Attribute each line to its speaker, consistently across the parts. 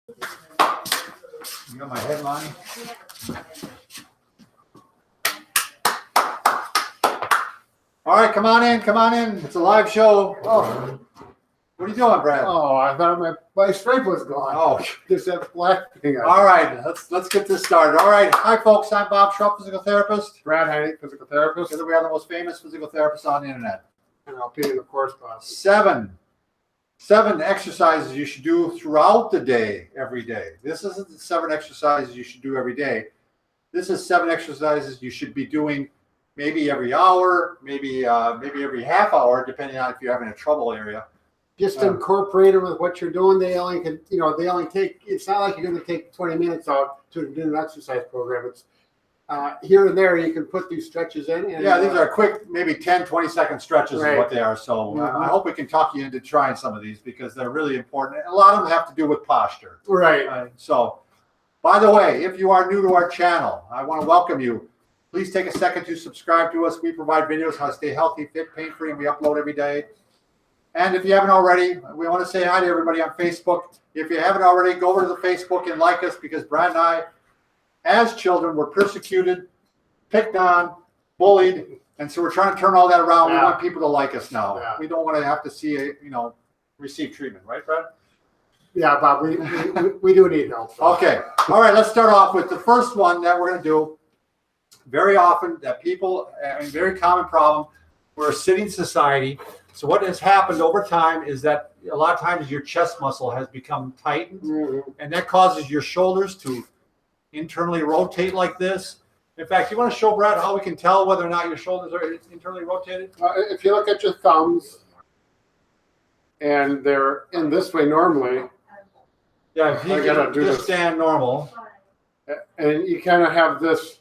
Speaker 1: You got my head, Lonnie? All right, come on in, come on in. It's a live show.
Speaker 2: Oh,
Speaker 1: What are you doing, Brad?
Speaker 2: oh! I thought my stripe was gone.
Speaker 1: Oh,
Speaker 2: Just that black thing.
Speaker 1: all right. Let's get this started. All right. Hi, folks. I'm Bob Schrupp, physical therapist.
Speaker 2: Brad Heineck, physical therapist.
Speaker 1: Together we are the most famous physical therapists on the internet.
Speaker 2: And I'll pay you the course cost.
Speaker 1: Seven exercises you should do throughout the day, every day. This isn't the 7 exercises you should do every day. This is 7 exercises you should be doing maybe every hour, maybe every half hour, depending on if you're having a trouble area.
Speaker 2: Just incorporate it with what you're doing. They only can, they only take. It's not like you're going to take 20 minutes out to do an exercise program. It's here and there you can put these stretches in. And,
Speaker 1: Yeah, these are quick, maybe 10, 20-second stretches
Speaker 2: Right.
Speaker 1: is what they are. So I hope we can talk you into trying some of these because they're really important. A lot of them have to do with posture.
Speaker 2: Right.
Speaker 1: So, by the way, if you are new to our channel, I want to welcome you. Please take a second to subscribe to us. We provide videos how to stay healthy, fit, pain-free, and we upload every day. And if you haven't already, we want to say hi to everybody on Facebook. If you haven't already, go over to the Facebook and like us because Brad and I, as children, were persecuted, picked on, bullied, and so we're trying to turn all that around.
Speaker 2: Yeah.
Speaker 1: We want people to like us now.
Speaker 2: Yeah.
Speaker 1: We don't want to have to see, receive treatment, right, Brad?
Speaker 2: Yeah, Bob. We do need help.
Speaker 1: Okay. All right. Let's start off with the first one that we're going to do. Very often, that people, very common problem. We're a sitting society. So what has happened over time is that a lot of times your chest muscle has become tightened, and that causes your shoulders to internally rotate like this. In fact, you want to show Brad how we can tell whether or not your shoulders are internally rotated?
Speaker 2: If you look at your thumbs, and they're in this way normally,
Speaker 1: Yeah, if you
Speaker 2: gotta do
Speaker 1: just
Speaker 2: this.
Speaker 1: stand normal.
Speaker 2: and you kind of have this,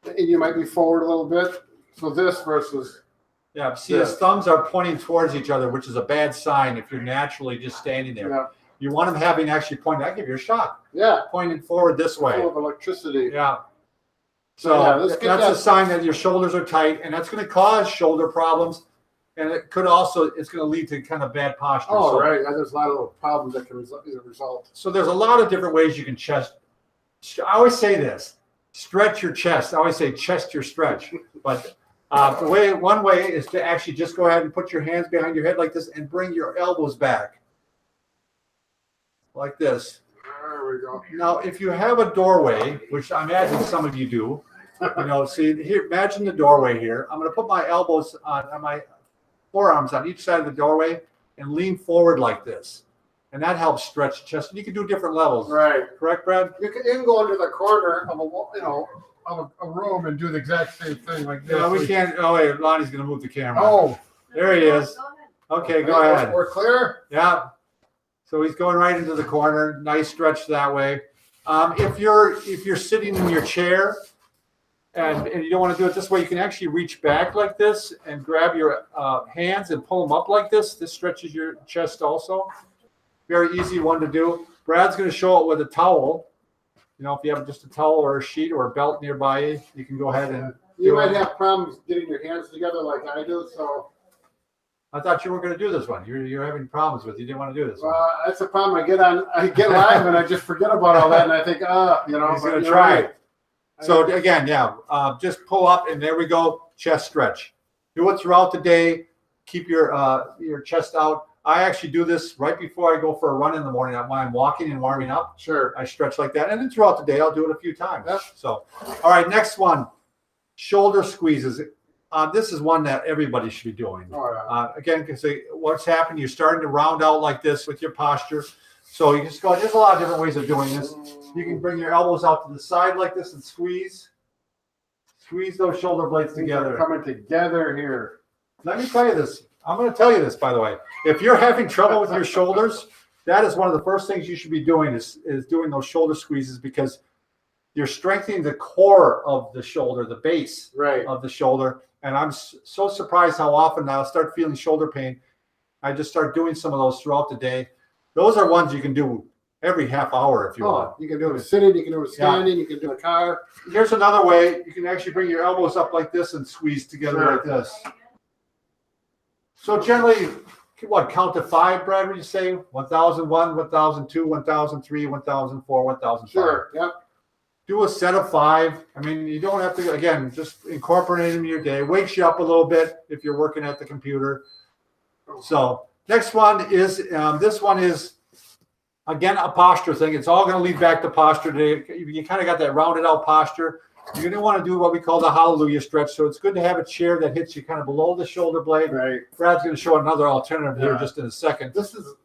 Speaker 2: and you might be forward a little bit. So this versus.
Speaker 1: Yeah, see, his thumbs are pointing towards each other, which is a bad sign if you're naturally just standing there.
Speaker 2: Yeah.
Speaker 1: You want them having actually pointed. I give you a shot.
Speaker 2: Yeah.
Speaker 1: Pointing forward this way.
Speaker 2: Full of electricity.
Speaker 1: Yeah. So
Speaker 2: let's get
Speaker 1: that's
Speaker 2: that.
Speaker 1: a sign that your shoulders are tight, and that's going to cause shoulder problems, and it's going to lead to kind of bad posture.
Speaker 2: Oh,
Speaker 1: so,
Speaker 2: right. There's a lot of little problems that can result.
Speaker 1: So there's a lot of different ways you can chest. I always say this: stretch your chest. I always say chest your stretch, but one way is to actually just go ahead and put your hands behind your head like this, and bring your elbows back, like this.
Speaker 2: There we go.
Speaker 1: Now, if you have a doorway, which I imagine some of you do, see here, imagine the doorway here. I'm going to put my elbows on my forearms on each side of the doorway and lean forward like this. And that helps stretch the chest. And you can do different levels.
Speaker 2: Right.
Speaker 1: Correct, Brad?
Speaker 2: You can go into the corner of a room and do the exact same thing like this.
Speaker 1: No, we can't. Oh, wait, Lonnie's going to move the camera.
Speaker 2: Oh.
Speaker 1: There he is. Okay, go ahead.
Speaker 2: We're clear?
Speaker 1: Yeah. So he's going right into the corner. Nice stretch that way. If you're sitting in your chair and you don't want to do it this way, you can actually reach back like this and grab your hands and pull them up like this. This stretches your chest also. Very easy one to do. Brad's going to show it with a towel. If you have just a towel or a sheet or a belt nearby you, you can go ahead and
Speaker 2: You might have problems getting your hands together like I do, so.
Speaker 1: I thought you were going to do this one. You're having problems with it. You didn't want to do this one.
Speaker 2: That's the problem. I get live and I just forget about all that, and I think,
Speaker 1: He's going to try it. So again, just pull up, and there we go. Chest stretch. Do it throughout the day. Keep your chest out. I actually do this right before I go for a run in the morning when I'm walking and warming up.
Speaker 2: Sure.
Speaker 1: I stretch like that, and then throughout the day I'll do it a few times.
Speaker 2: Yep.
Speaker 1: So, all right, next one, shoulder squeezes. This is one that everybody should be doing. Again, because what's happened, you're starting to round out like this with your posture. So you just go, there's a lot of different ways of doing this. You can bring your elbows out to the side like this and squeeze. Squeeze those shoulder blades together.
Speaker 2: Coming together here.
Speaker 1: Let me tell you this. I'm going to tell you this, by the way. If you're having trouble with your shoulders, that is one of the first things you should be doing is doing those shoulder squeezes because you're strengthening the core of the shoulder, the base of the shoulder. And I'm so surprised how often I'll start feeling shoulder pain. I just start doing some of those throughout the day. Those are ones you can do every half hour if you want.
Speaker 2: You can do it sitting, you can do it standing, you can do it in a car.
Speaker 1: Here's another way. You can actually bring your elbows up like this and squeeze together like this. So generally, what, count to 5, Brad, would you say? 1001, 1002, 1003, 1004, 1005.
Speaker 2: Sure. Yep.
Speaker 1: Do a set of 5. I mean, you don't have to, again, just incorporate them in your day. Wakes you up a little bit if you're working at the computer. So next one is, this one is, again, a posture thing. It's all going to lead back to posture today. You kind of got that rounded out posture. You're going to want to do what we call the hallelujah stretch. So it's good to have a chair that hits you kind of below the shoulder blade.
Speaker 2: Right.
Speaker 1: Brad's going to show another alternative here just in a second.
Speaker 2: This is,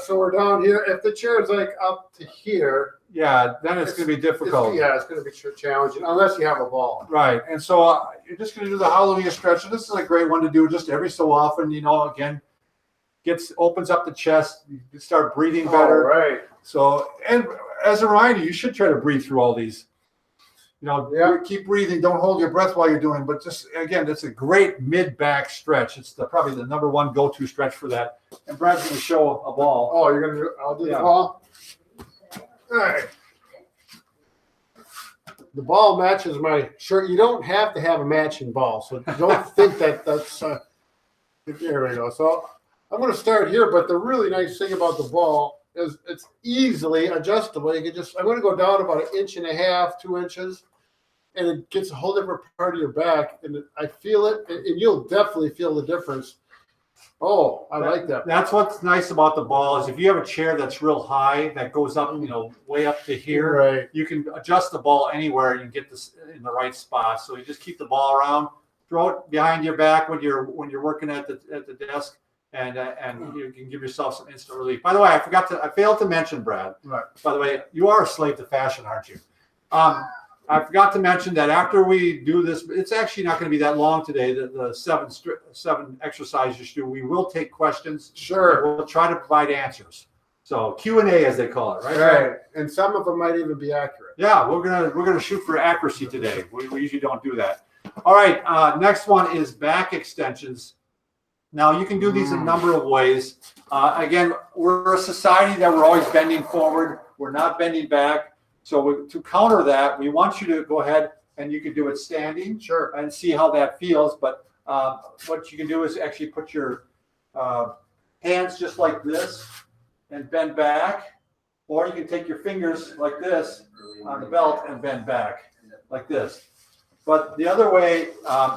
Speaker 2: so we're down here. If the chair is like up to here,
Speaker 1: yeah, then it's going to be difficult.
Speaker 2: It's going to be challenging unless you have a ball.
Speaker 1: Right. And so you're just going to do the hallelujah stretch. And this is a great one to do just every so often, again, opens up the chest. You start breathing better.
Speaker 2: Oh, right.
Speaker 1: So, and as a reminder, you should try to breathe through all these. Keep breathing. Don't hold your breath while you're doing. But just again, it's a great mid-back stretch. It's probably the number one go-to stretch for that. And Brad's going to show a ball.
Speaker 2: Oh, you're going to do? I'll do the ball. All right. The ball matches my shirt. You don't have to have a matching ball, so don't think that's. There we go. So I'm going to start here. But the really nice thing about the ball is it's easily adjustable. You can I'm going to go down about 1.5 inches, 2 inches, and it gets a whole different part of your back. And I feel it, and you'll definitely feel the difference. Oh, I like that.
Speaker 1: That's what's nice about the ball is if you have a chair that's real high that goes up, way up to here,
Speaker 2: right.
Speaker 1: You can adjust the ball anywhere and get this in the right spot. So you just keep the ball around, throw it behind your back when you're working at the desk. And you can give yourself some instant relief. By the way, I failed to mention, Brad.
Speaker 2: Right. By
Speaker 1: the way, you are a slave to fashion, aren't you? I forgot to mention that after we do this, it's actually not going to be that long today. The seven exercises you do, we will take questions.
Speaker 2: Sure.
Speaker 1: We'll try to provide answers. So Q&A, as they call it, right?
Speaker 2: Right. And some of them might even be accurate.
Speaker 1: Yeah, we're gonna shoot for accuracy today. We usually don't do that. All right. Next one is back extensions. Now, you can do these a number of ways. Again, we're a society that we're always bending forward. We're not bending back. So to counter that, we want you to go ahead and you can do it standing.
Speaker 2: Sure.
Speaker 1: And see how that feels. But what you can do is actually put your hands just like this and bend back. Or you can take your fingers like this on the belt and bend back like this. But the other way,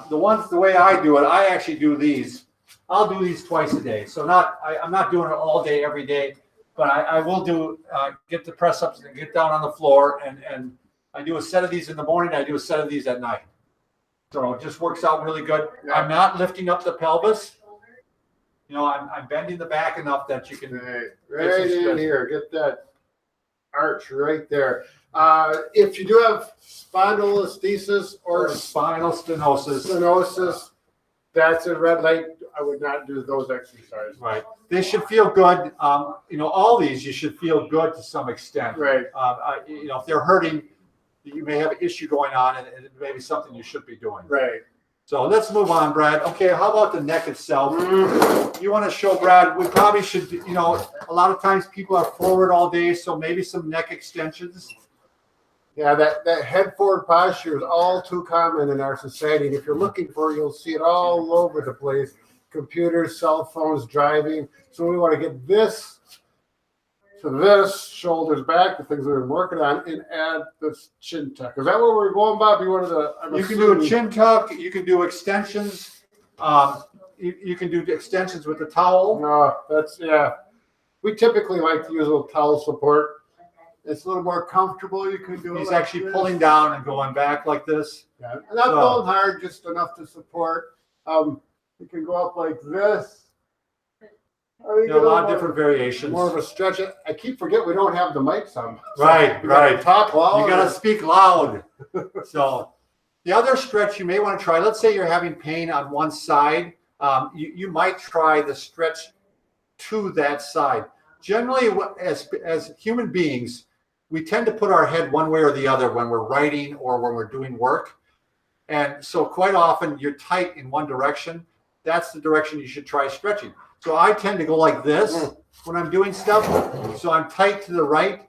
Speaker 1: the way I do it, I actually do these. I'll do these twice a day. So I'm not doing it all day, every day, but I will do, get the press ups and get down on the floor. And I do a set of these in the morning. I do a set of these at night. So it just works out really good. Yeah. I'm not lifting up the pelvis. I'm bending the back enough that you can.
Speaker 2: Right in here. Get that arch right there. If you do have spondylolisthesis or
Speaker 1: spinal stenosis,
Speaker 2: that's a red light. I would not do those exercises.
Speaker 1: Right. They should feel good. All these you should feel good to some extent.
Speaker 2: Right.
Speaker 1: If they're hurting, you may have an issue going on, and it may be something you should be doing.
Speaker 2: Right.
Speaker 1: So let's move on, Brad. Okay, how about the neck itself? You want to show Brad? We probably should. A lot of times people are forward all day, so maybe some neck extensions.
Speaker 2: Yeah, that head forward posture is all too common in our society. And if you're looking for it, you'll see it all over the place. Computers, cell phones, driving. So we want to get this to this, shoulders back, the things we've been working on, and add this chin tuck. Is that where we're going, Bob?
Speaker 1: You can do a chin tuck. You can do extensions. You can do extensions with the towel.
Speaker 2: No, we typically like to use a little towel support. It's a little more comfortable. You can do it.
Speaker 1: He's like actually pulling down and going back like this.
Speaker 2: Yeah, not pulling hard, just enough to support. You can go up like this.
Speaker 1: A lot of different variations.
Speaker 2: More of a stretch. I keep forgetting we don't have the mics on.
Speaker 1: So right.
Speaker 2: Talk loud.
Speaker 1: You got to speak loud. So the other stretch you may want to try, let's say you're having pain on one side. You might try the stretch to that side. Generally, as human beings, we tend to put our head one way or the other when we're writing or when we're doing work. And so quite often you're tight in one direction. That's the direction you should try stretching. So I tend to go like this when I'm doing stuff. So I'm tight to the right.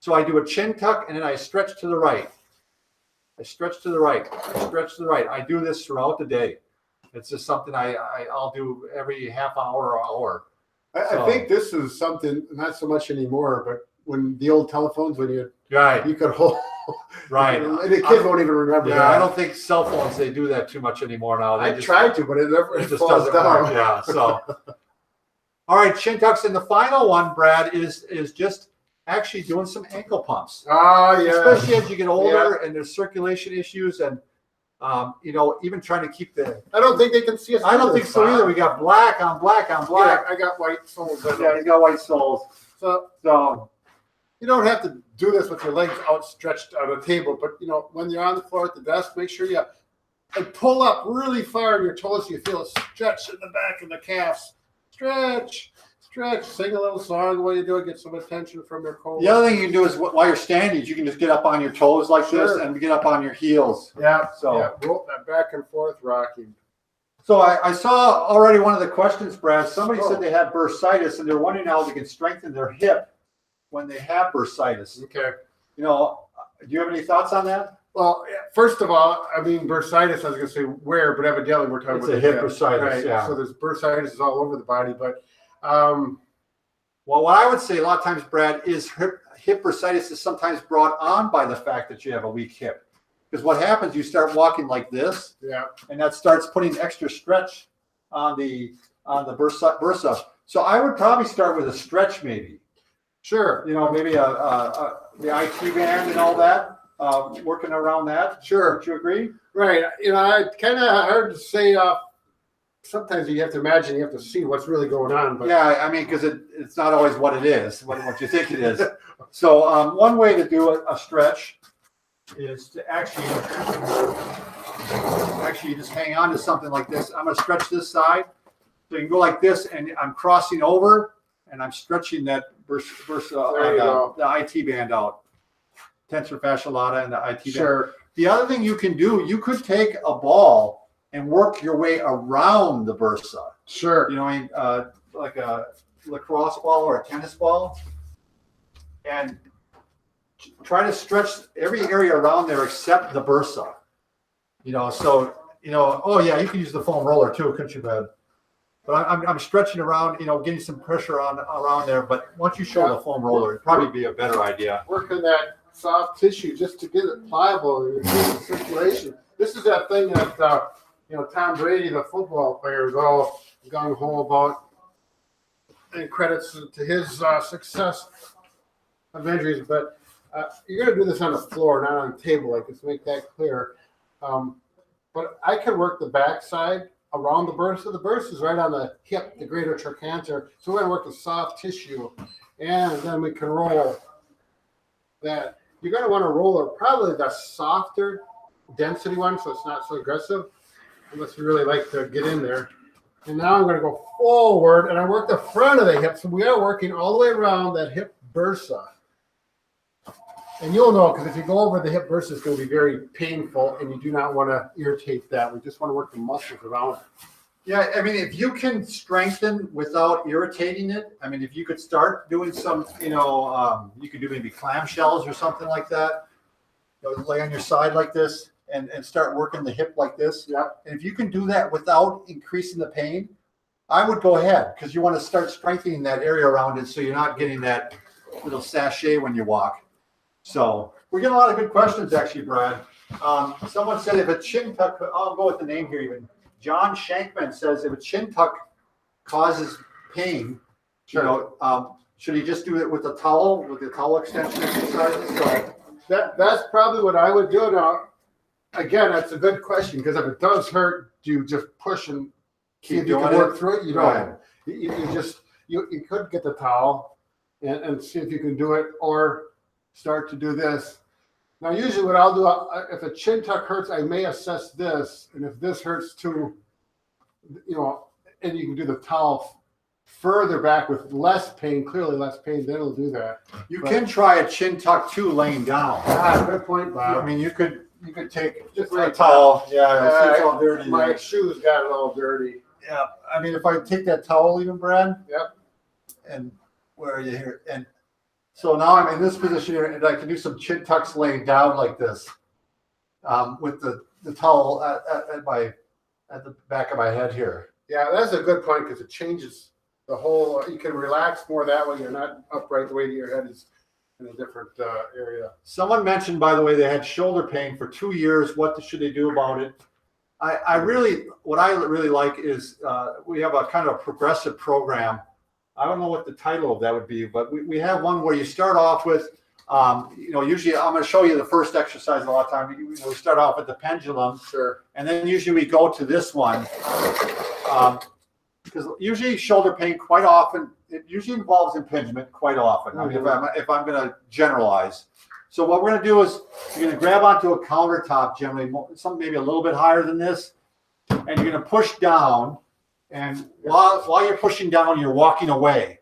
Speaker 1: So I do a chin tuck and then I stretch to the right. I stretch to the right. I stretch to the right. I do this throughout the day. It's just something I'll do every half hour or hour.
Speaker 2: I think this is something, not so much anymore, but when the old telephones, when you could hold,
Speaker 1: Right.
Speaker 2: and the kids won't even remember
Speaker 1: Yeah,
Speaker 2: that.
Speaker 1: I don't think cell phones, they do that too much anymore now.
Speaker 2: I tried to, but it never
Speaker 1: it just
Speaker 2: falls
Speaker 1: doesn't
Speaker 2: down.
Speaker 1: work. Yeah. So, all right, shin tucks. And the final one, Brad, is just actually doing some ankle pumps.
Speaker 2: Ah, yeah.
Speaker 1: Especially as you get older and there's circulation issues and, even trying to keep the.
Speaker 2: I don't think they can see us.
Speaker 1: I don't think so either. We got black on black on black.
Speaker 2: Yeah, I got white soles.
Speaker 1: Yeah, he's got white soles.
Speaker 2: So you don't have to do this with your legs outstretched on a table, but when you're on the floor at the desk, make sure you pull up really far in your toes so you feel a stretch in the back of the calves. Stretch, sing a little song while you do it, get some attention from your coach.
Speaker 1: The other thing you can do is while you're standing, you can just get up on your toes like this and get up on your heels.
Speaker 2: Yeah.
Speaker 1: So
Speaker 2: roll that back and forth rocking.
Speaker 1: So I saw already one of the questions, Brad. Somebody said they had bursitis and they're wondering how they can strengthen their hip when they have bursitis.
Speaker 2: Okay.
Speaker 1: Do you have any thoughts on that?
Speaker 2: Well, first of all, I mean, bursitis, I was going to say where, but evidently we're talking
Speaker 1: It's
Speaker 2: about
Speaker 1: a hip bursitis,
Speaker 2: right?
Speaker 1: yeah.
Speaker 2: So there's bursitis all over the body, but
Speaker 1: well, what I would say a lot of times, Brad, is hip bursitis is sometimes brought on by the fact that you have a weak hip. Because what happens, you start walking like this, and that starts putting extra stretch on the bursa. So I would probably start with a stretch, maybe.
Speaker 2: Sure.
Speaker 1: Maybe the IT band and all that. Working around that.
Speaker 2: Sure.
Speaker 1: Would you agree?
Speaker 2: Right. It's kind of hard to say. Sometimes you have to imagine, you have to see what's really going on. But
Speaker 1: yeah, I mean, because it's not always what it is, what you think it is. So one way to do a stretch is to actually just hang on to something like this. I'm going to stretch this side. So you can go like this, and I'm crossing over, and I'm stretching that the IT band out. Tensor fascia lata and the IT band.
Speaker 2: Sure.
Speaker 1: The other thing you can do, you could take a ball and work your way around the bursa.
Speaker 2: Sure.
Speaker 1: Like a lacrosse ball or a tennis ball, and try to stretch every area around there except the bursa. Oh yeah, you can use the foam roller too, couldn't you, Brad? But I'm stretching around, getting some pressure around there. But once you show the foam roller, it'd probably be a better idea.
Speaker 2: Working that soft tissue just to get it pliable and increase the circulation. This is that thing that Tom Brady, the football player, is all gung ho about, and credits to his success of injuries. But you're going to do this on the floor, not on a table, like this. Make that clear. But I can work the backside around the bursa. The bursa is right on the hip, the greater trochanter. So we're going to work the soft tissue, and then we can roll that. You're going to want to roll it probably the softer density one, so it's not so aggressive, unless you really like to get in there. And now I'm going to go forward, and I work the front of the hip. So we are working all the way around that hip bursa. And you'll know, because if you go over the hip bursa, it's going to be very painful, and you do not want to irritate that. We just want to work the muscles around it.
Speaker 1: Yeah, I mean, if you can strengthen without irritating it, I mean, if you could start doing some, you could do maybe clamshells or something like that. Lay on your side like this and start working the hip like this.
Speaker 2: Yeah.
Speaker 1: And if you can do that without increasing the pain, I would go ahead, because you want to start strengthening that area around it so you're not getting that little sachet when you walk. So we're getting a lot of good questions, actually, Brad. Someone said if a chin tuck, I'll go with the name here even. John Shankman says if a chin tuck causes pain, should he just do it with the towel extension exercises? So
Speaker 2: that's probably what I would do. Now, again, that's a good question, because if it does hurt, do you just push and see if you can work through it? You don't. You could get the towel and see if you can do it, or start to do this. Now, usually what I'll do, if a chin tuck hurts, I may assess this, and if this hurts too, and you can do the towel further back with less pain, clearly less pain, then it'll do that.
Speaker 1: You can try a chin tuck too laying down.
Speaker 2: Good point, Bob.
Speaker 1: I mean, you could take
Speaker 2: just
Speaker 1: a towel. Yeah, it's all dirty.
Speaker 2: My shoes got it all dirty.
Speaker 1: Yeah, I mean, if I take that towel even, Brad.
Speaker 2: Yep.
Speaker 1: And where are you here? And so now I'm in this position here, and I can do some chin tucks laying down like this, with the towel at the back of my head here.
Speaker 2: Yeah, that's a good point, because it changes the whole, you can relax more that way. You're not upright. The way your head is in a different area.
Speaker 1: Someone mentioned, by the way, they had shoulder pain for 2 years. What should they do about it? What I really like is we have a kind of progressive program. I don't know what the title of that would be, but we have one where you start off with, usually I'm going to show you the first exercise a lot of times. We start off with the pendulum.
Speaker 2: Sure.
Speaker 1: And then usually we go to this one. Because usually shoulder pain quite often, it usually involves impingement quite often. I mean, if I'm going to generalize. So what we're going to do is you're going to grab onto a countertop, generally, something maybe a little bit higher than this, and you're going to push down. And while you're pushing down, you're walking away.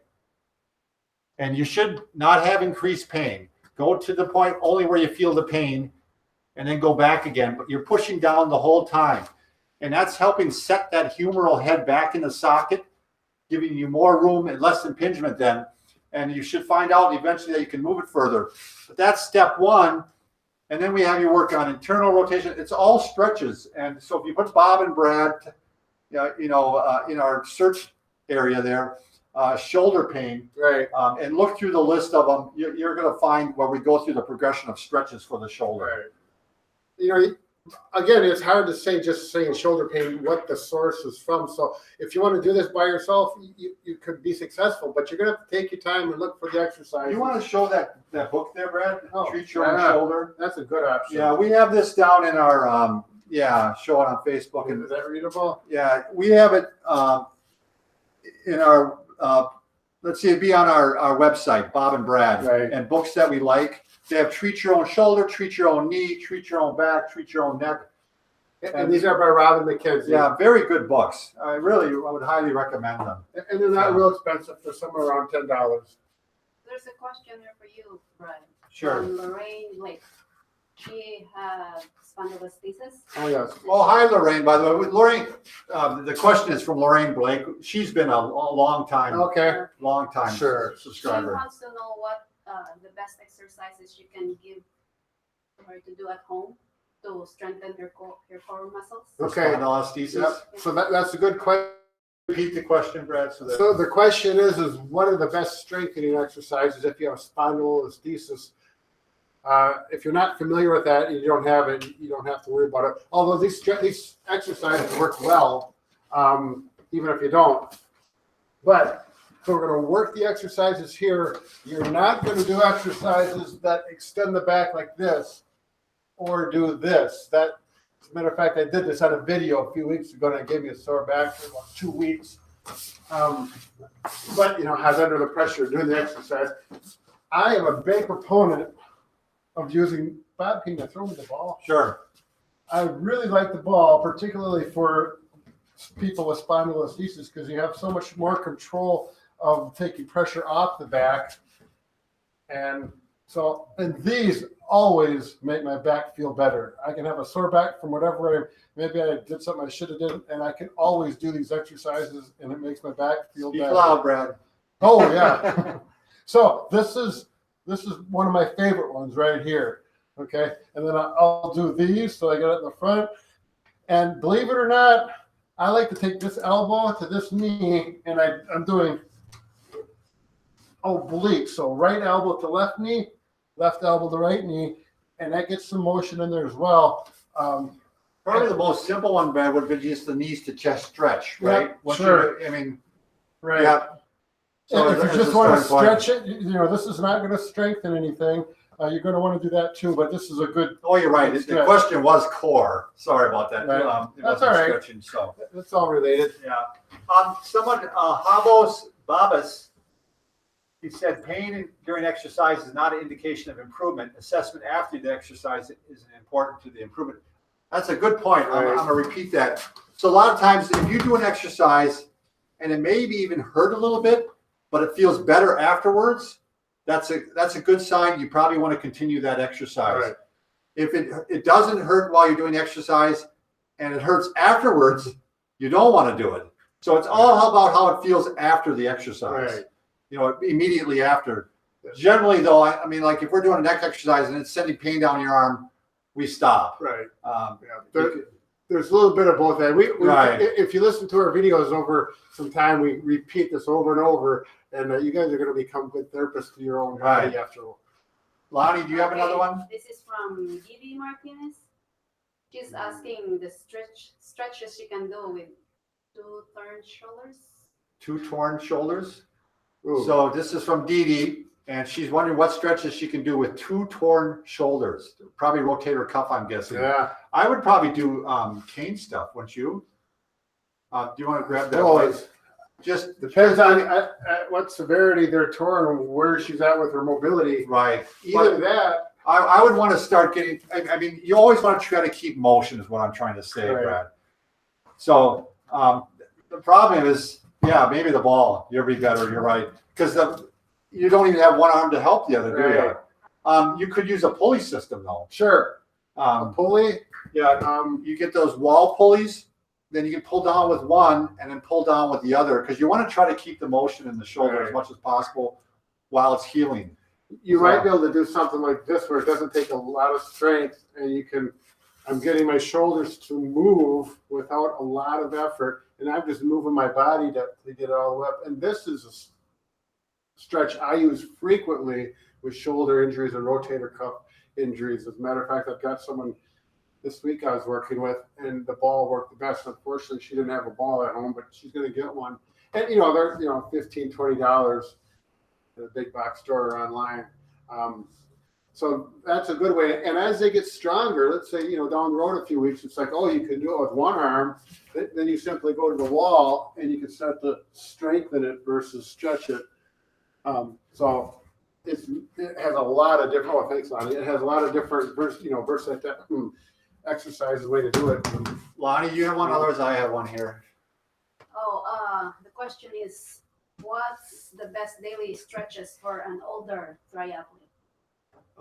Speaker 1: And you should not have increased pain. Go to the point only where you feel the pain, and then go back again. But you're pushing down the whole time. And that's helping set that humeral head back in the socket, giving you more room and less impingement then. And you should find out eventually that you can move it further. But that's step one. And then we have you work on internal rotation. It's all stretches. And so if you put Bob and Brad, in our search area there, shoulder pain,
Speaker 2: Right.
Speaker 1: And look through the list of them, you're going to find where we go through the progression of stretches for the shoulder.
Speaker 2: Right. Again, it's hard to say, just saying shoulder pain, what the source is from. So if you want to do this by yourself, you could be successful, but you're going to have to take your time and look for the exercise.
Speaker 1: You want to show that book there, Brad?
Speaker 2: Oh,
Speaker 1: Treat your own shoulder.
Speaker 2: That's a good option.
Speaker 1: Yeah, we have this down in our, show it on Facebook.
Speaker 2: Is that readable?
Speaker 1: Yeah, we have it in our, let's see, it'd be on our website, Bob and Brad.
Speaker 2: Right.
Speaker 1: And books that we like. They have Treat Your Own Shoulder, Treat Your Own Knee, Treat Your Own Back, Treat Your Own Neck.
Speaker 2: And these are by Robin McKenzie.
Speaker 1: Yeah, very good books. I would highly recommend them.
Speaker 2: And they're not real expensive. They're somewhere around $10.
Speaker 3: There's a question there for you, Brian.
Speaker 1: Sure.
Speaker 3: From Lorraine Blake. She had spondylolisthesis.
Speaker 2: Oh, yes.
Speaker 1: Well, hi, Lorraine, by the way. Lorraine, the question is from Lorraine Blake. She's been a long time
Speaker 2: Sure.
Speaker 1: subscriber.
Speaker 3: She wants to know what the best exercises you can give her to do at home to strengthen her core muscles.
Speaker 2: Okay.
Speaker 1: Spondylolisthesis.
Speaker 2: Yep. So that's a good question.
Speaker 1: Repeat the question, Brad. So
Speaker 2: the question is what are the best strengthening exercises if you have spondylolisthesis? If you're not familiar with that and you don't have it, you don't have to worry about it. Although these exercises work well, even if you don't. But so we're going to work the exercises here. You're not going to do exercises that extend the back like this or do this. As a matter of fact, I did this on a video a few weeks ago, and it gave me a sore back for about 2 weeks. But, I was under the pressure of doing the exercise. I am a big proponent of using, Bob, can you throw me the ball?
Speaker 1: Sure.
Speaker 2: I really like the ball, particularly for people with spondylolisthesis, because you have so much more control of taking pressure off the back. And these always make my back feel better. I can have a sore back from whatever maybe I did something I should have did, and I can always do these exercises, and it makes my back feel better.
Speaker 1: Speak loud, Brad.
Speaker 2: Oh yeah. So this is one of my favorite ones right here. Okay, and then I'll do these, so I get it in the front. And believe it or not, I like to take this elbow to this knee, and I'm doing oblique. So right elbow to left knee, left elbow to right knee, and that gets some motion in there as well.
Speaker 1: Probably the most simple one, Brad, would be just the knees to chest stretch, right?
Speaker 2: Yeah, sure.
Speaker 1: Right. Yeah. So
Speaker 2: if you just want to stretch it, this is not going to strengthen anything. You're going to want to do that too, but this is a good.
Speaker 1: Oh, you're right. The question was core. Sorry about that.
Speaker 2: Right.
Speaker 1: That's all right. Stretching, so
Speaker 2: it's all related.
Speaker 1: Yeah. Someone, Habos Babas, he said pain during exercise is not an indication of improvement. Assessment after the exercise is important to the improvement. That's a good point.
Speaker 2: Right.
Speaker 1: I'm going to repeat that. So a lot of times, if you do an exercise and it maybe even hurt a little bit, but it feels better afterwards, that's a good sign. You probably want to continue that exercise.
Speaker 2: Right.
Speaker 1: If it doesn't hurt while you're doing exercise and it hurts afterwards, you don't want to do it. So it's all about how it feels after the exercise. Right. Immediately after. Generally, though, I mean, like if we're doing a neck exercise and it's sending pain down your arm, we stop.
Speaker 2: Right. there's a little bit of both. That
Speaker 1: Right.
Speaker 2: If you listen to our videos over some time, we repeat this over and over, and you guys are going to become good therapists to your own body
Speaker 1: Right.
Speaker 2: after all.
Speaker 1: Lonnie, do you have another one?
Speaker 3: This is from Didi Martinez. She's asking the stretches you can do with 2 turned shoulders.
Speaker 1: 2 torn shoulders.
Speaker 2: Ooh.
Speaker 1: So this is from Dee Dee, and she's wondering what stretches she can do with 2 torn shoulders. Probably rotator cuff, I'm guessing.
Speaker 2: Yeah.
Speaker 1: I would probably do cane stuff, wouldn't you? Do you want to grab that?
Speaker 2: Well,
Speaker 1: one?
Speaker 2: it
Speaker 1: Just
Speaker 2: depends on at what severity they're torn and where she's at with her mobility.
Speaker 1: right.
Speaker 2: Either
Speaker 1: But
Speaker 2: that.
Speaker 1: I would want to start getting. I mean, you always want to try to keep motion, is what I'm trying to say,
Speaker 2: Right.
Speaker 1: Brad. So the problem is, yeah, maybe the ball. You'll be better. You're right, because you don't even have one arm to help the other, do
Speaker 2: Right.
Speaker 1: you? You could use a pulley system though.
Speaker 2: Sure. A pulley.
Speaker 1: Yeah, you get those wall pulleys, then you can pull down with one and then pull down with the other, because you want to try to keep the motion in the shoulder
Speaker 2: Right.
Speaker 1: as much as possible while it's healing.
Speaker 2: You might be able to do something like this where it doesn't take a lot of strength, and you can. I'm getting my shoulders to move without a lot of effort, and I'm just moving my body to get it all the way up. And this is a stretch I use frequently with shoulder injuries and rotator cuff injuries. As a matter of fact, I've got someone this week I was working with, and the ball worked the best. Unfortunately, she didn't have a ball at home, but she's going to get one. And they're $15, $20 at a big box store or online. So that's a good way. And as they get stronger, let's say down the road a few weeks, it's like, oh, you can do it with one arm. Then you simply go to the wall and you can start to strengthen it versus stretch it. So it has a lot of different things on it. It has a lot of different exercises, way to do it.
Speaker 1: Lonnie, you have one, otherwise I have one here.
Speaker 3: The question is, what's the best daily stretches for an older triathlete?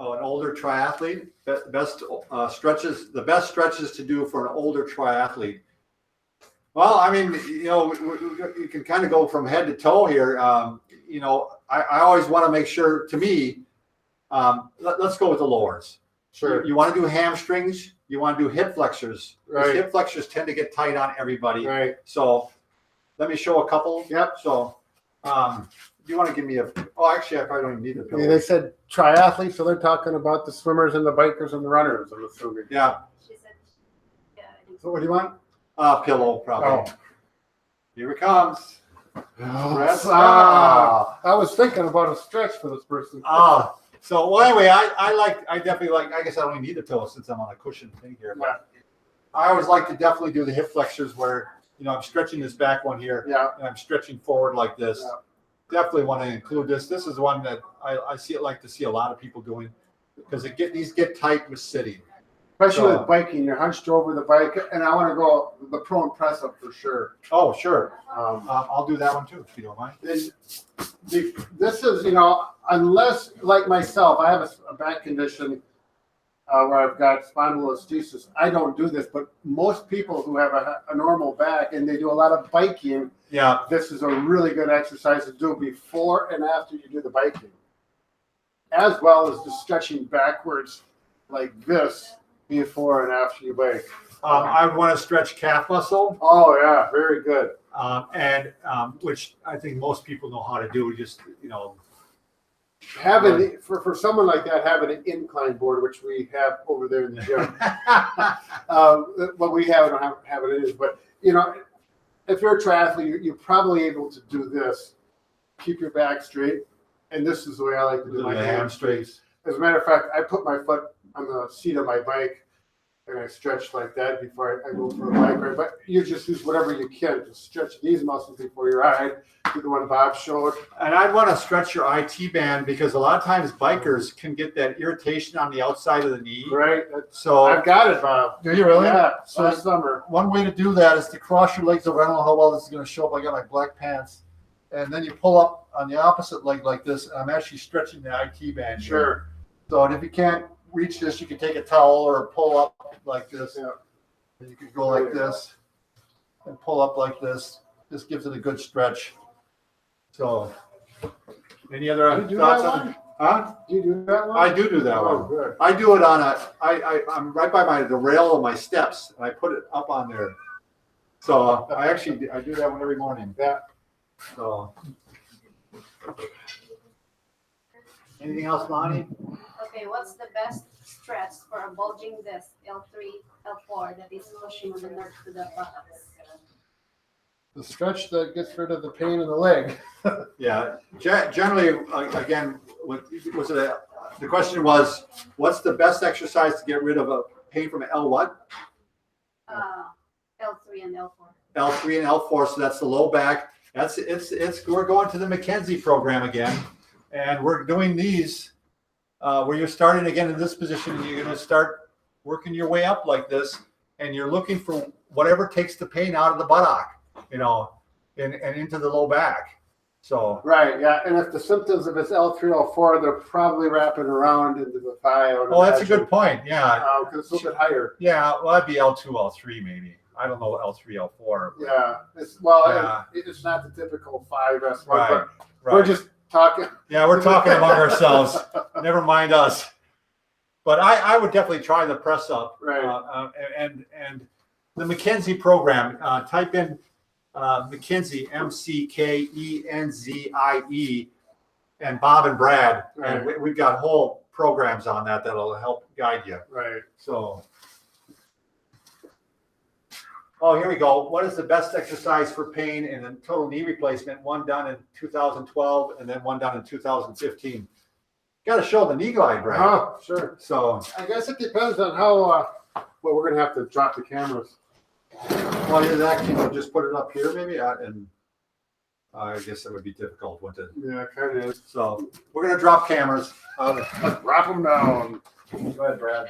Speaker 1: Oh, an older triathlete. The best stretches to do for an older triathlete. Well, I mean, you can kind of go from head to toe here. I always want to make sure. To me, let's go with the lowers.
Speaker 2: Sure.
Speaker 1: You want to do hamstrings. You want to do hip flexors.
Speaker 2: Right.
Speaker 1: Hip flexors tend to get tight on everybody.
Speaker 2: Right.
Speaker 1: So let me show a couple.
Speaker 2: Yep.
Speaker 1: So you want to give me actually, I probably don't even need a pillow.
Speaker 2: They said triathletes, so they're talking about the swimmers and the bikers and the runners, I'm assuming.
Speaker 1: Yeah.
Speaker 3: She said, yeah, I think
Speaker 2: So what do you want?
Speaker 1: Pillow, probably. Here it comes.
Speaker 2: Yes.
Speaker 1: Ah.
Speaker 2: I was thinking about a stretch for this person.
Speaker 1: So anyway, I definitely like. I guess I don't even need a pillow since I'm on a cushion thing here. But I always like to definitely do the hip flexors where I'm stretching this back one here, and I'm stretching forward like this.
Speaker 2: Yeah.
Speaker 1: Definitely want to include this. This is one that I like to see a lot of people doing, because these get tight with sitting.
Speaker 2: Especially with biking, you're hunched over the bike, and I want to go the prone press up for sure.
Speaker 1: Oh, sure. I'll do that one too, if you don't mind.
Speaker 2: This is, unless, like myself, I have a back condition where I've got spondylolisthesis. I don't do this, but most people who have a normal back and they do a lot of biking, this is a really good exercise to do before and after you do the biking, as well as the stretching backwards like this before and after you bike.
Speaker 1: I want to stretch calf muscle.
Speaker 2: Oh yeah, very good.
Speaker 1: Which I think most people know how to do. Just
Speaker 2: Having for someone like that, having an incline board, which we have over there in the gym. What we have, I don't have it is, but if you're a triathlete, you're probably able to do this. Keep your back straight, and this is the way I like to do my hamstrings. As a matter of fact, I put my foot on the seat of my bike and I stretch like that before I go for a bike ride. But you just use whatever you can to stretch these muscles before you ride. Do the one Bob showed.
Speaker 1: And I'd want to stretch your IT band, because a lot of times bikers can get that irritation on the outside of the knee.
Speaker 2: Right.
Speaker 1: So
Speaker 2: I've got it, Bob.
Speaker 1: Do you really?
Speaker 2: Yeah.
Speaker 1: So
Speaker 2: Last summer.
Speaker 1: one way to do that is to cross your legs over. I don't know how well this is going to show up. I got my black pants. And then you pull up on the opposite leg like this. And I'm actually stretching the IT band.
Speaker 2: Sure.
Speaker 1: Here. So and if you can't reach this, you can take a towel or pull up like this.
Speaker 2: Yeah.
Speaker 1: And you can go like this and pull up like this. This gives it a good stretch. So any other
Speaker 2: You do
Speaker 1: thoughts
Speaker 2: that
Speaker 1: on
Speaker 2: one?
Speaker 1: Huh?
Speaker 2: Do you do that one?
Speaker 1: I do that
Speaker 2: Oh,
Speaker 1: one.
Speaker 2: good.
Speaker 1: I do it on I'm right by the rail of my steps, and I put it up on there. So I do that one every morning.
Speaker 2: Yeah.
Speaker 1: So. Anything else, Lonnie?
Speaker 3: Okay, what's the best stretch for a bulging disc, L3, L4, that is pushing the nerve to the buttocks?
Speaker 2: The stretch that gets rid of the pain in the leg.
Speaker 1: Yeah. Generally, again, the question was, what's the best exercise to get rid of a pain from L what?
Speaker 3: L3 and L4.
Speaker 1: L3 and L4. So that's the low back. We're going to the McKenzie program again, and we're doing these where you're starting again in this position, and you're going to start working your way up like this, and you're looking for whatever takes the pain out of the buttock, and into the low back. So
Speaker 2: Right, yeah, and if the symptoms, if it's L3, L4, they're probably wrapping around into the thigh.
Speaker 1: oh, that's a good point. Yeah,
Speaker 2: because it's a little bit higher.
Speaker 1: yeah. Well, that'd be L2, L3 maybe. I don't know L3, L4.
Speaker 2: Yeah, it's not the typical 5S1,
Speaker 1: Right,
Speaker 2: but
Speaker 1: right.
Speaker 2: we're just talking.
Speaker 1: Yeah, we're talking among ourselves. Never mind us. But I would definitely try the press up.
Speaker 2: Right.
Speaker 1: And the McKenzie program. Type in McKenzie, McKenzie, and Bob and Brad, and
Speaker 2: Right.
Speaker 1: we've got whole programs on that'll help guide you.
Speaker 2: Right.
Speaker 1: So. Oh, here we go. What is the best exercise for pain and a total knee replacement? One done in 2012 and then one done in 2015. Got to show the knee glide, Brad.
Speaker 2: Oh, sure.
Speaker 1: So,
Speaker 2: I guess it depends on how, well, we're going to have to drop the cameras.
Speaker 1: well, either that, can you just put it up here maybe? And I guess that would be difficult, wouldn't it?
Speaker 2: Yeah, it kind of is.
Speaker 1: So, we're going to drop cameras.
Speaker 2: Let's drop them down.
Speaker 1: Go ahead, Brad.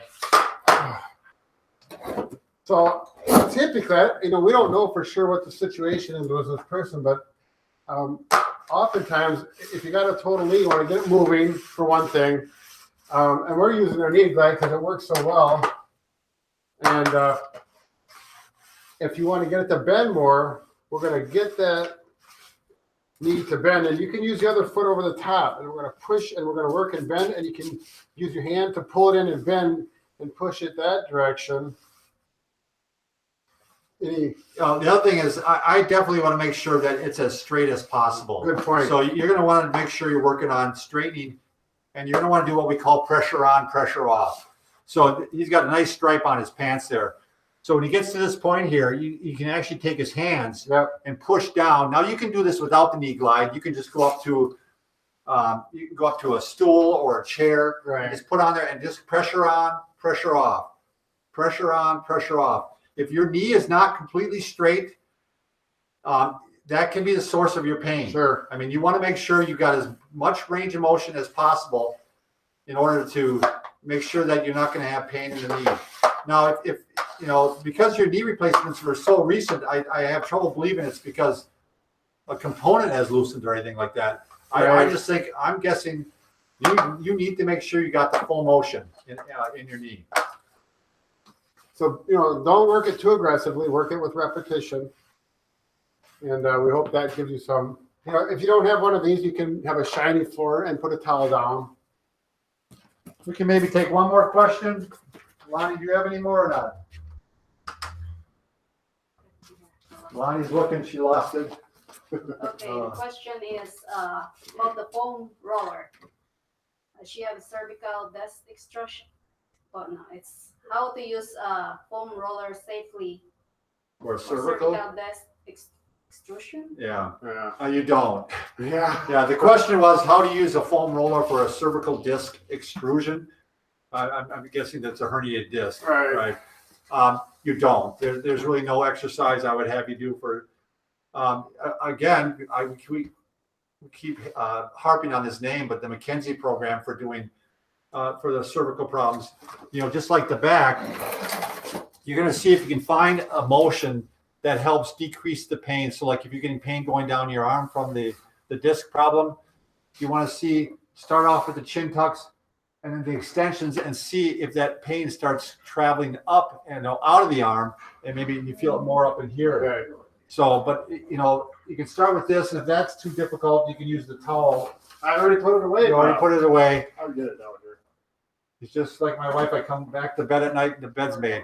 Speaker 2: So typically, we don't know for sure what the situation is with this person, but oftentimes, if you got a total knee, you want to get it moving for one thing, and we're using our knee glide because it works so well. And if you want to get it to bend more, we're going to get that knee to bend, and you can use the other foot over the top, and we're going to push, and we're going to work and bend, and you can use your hand to pull it in and bend and push it that direction.
Speaker 1: The other thing is, I definitely want to make sure that it's as straight as possible.
Speaker 2: Good point.
Speaker 1: So you're going to want to make sure you're working on straightening, and you're going to want to do what we call pressure on, pressure off. So he's got a nice stripe on his pants there. So when he gets to this point here, you can actually take his hands and push down. Now you can do this without the knee glide. You can just go up to a stool or a chair, and just put on there and just pressure on, pressure off, pressure on, pressure off. If your knee is not completely straight, that can be the source of your pain.
Speaker 2: Sure.
Speaker 1: I mean, you want to make sure you've got as much range of motion as possible in order to make sure that you're not going to have pain in the knee. Now, if because your knee replacements were so recent, I have trouble believing it's because a component has loosened or anything like that. I just think, I'm guessing you need to make sure you got the full motion in your knee.
Speaker 2: So, don't work it too aggressively. Work it with repetition. And we hope that gives you some, if you don't have one of these, you can have a shiny floor and put a towel down.
Speaker 1: We can maybe take one more question. Lonnie, do you have any more or not? Lonnie's looking, she lost it.
Speaker 3: Okay, the question is about the foam roller. She has cervical disc extrusion. Oh, no, it's how to use a foam roller safely
Speaker 1: Or
Speaker 3: for
Speaker 1: cervical?
Speaker 3: cervical disc extrusion.
Speaker 1: Yeah.
Speaker 2: Yeah.
Speaker 1: You don't.
Speaker 2: Yeah.
Speaker 1: Yeah, the question was how to use a foam roller for a cervical disc extrusion. I'm guessing that's a herniated disc.
Speaker 2: Right.
Speaker 1: You don't. There's really no exercise I would have you do for. Again, we keep harping on this name, but the McKenzie program for doing for the cervical problems, just like the back, you're going to see if you can find a motion that helps decrease the pain. So like if you're getting pain going down your arm from the disc problem, you want to start off with the chin tucks and then the extensions and see if that pain starts traveling up and out of the arm, and maybe you feel it more up in here.
Speaker 2: Right.
Speaker 1: So, but you can start with this, and if that's too difficult, you can use the towel
Speaker 2: I already put it away.
Speaker 1: You already put it away.
Speaker 2: I'll get it down here.
Speaker 1: It's just like my wife. I come back to bed at night and the bed's made.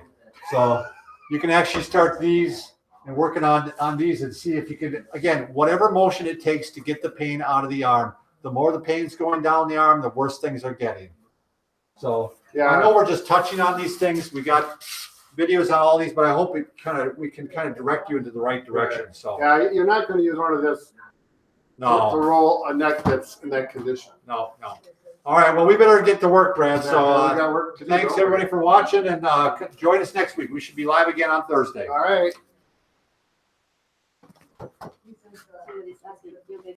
Speaker 1: So you can actually start these and working on these and see if you can, again, whatever motion it takes to get the pain out of the arm. The more the pain's going down the arm, the worse things are getting. So
Speaker 2: Yeah.
Speaker 1: I know we're just touching on these things. We got videos on all these, but I hope we can kind of direct you into the right direction. So
Speaker 2: Yeah, you're not going to use one of this to
Speaker 1: no,
Speaker 2: roll a neck that's in that condition.
Speaker 1: no. All right, well, we better get to work, Brad. So
Speaker 2: we got work to do,
Speaker 1: thanks
Speaker 2: don't we?
Speaker 1: everybody for watching, and join us next week. We should be live again on Thursday.
Speaker 2: All right.
Speaker 3: Somebody's asking if you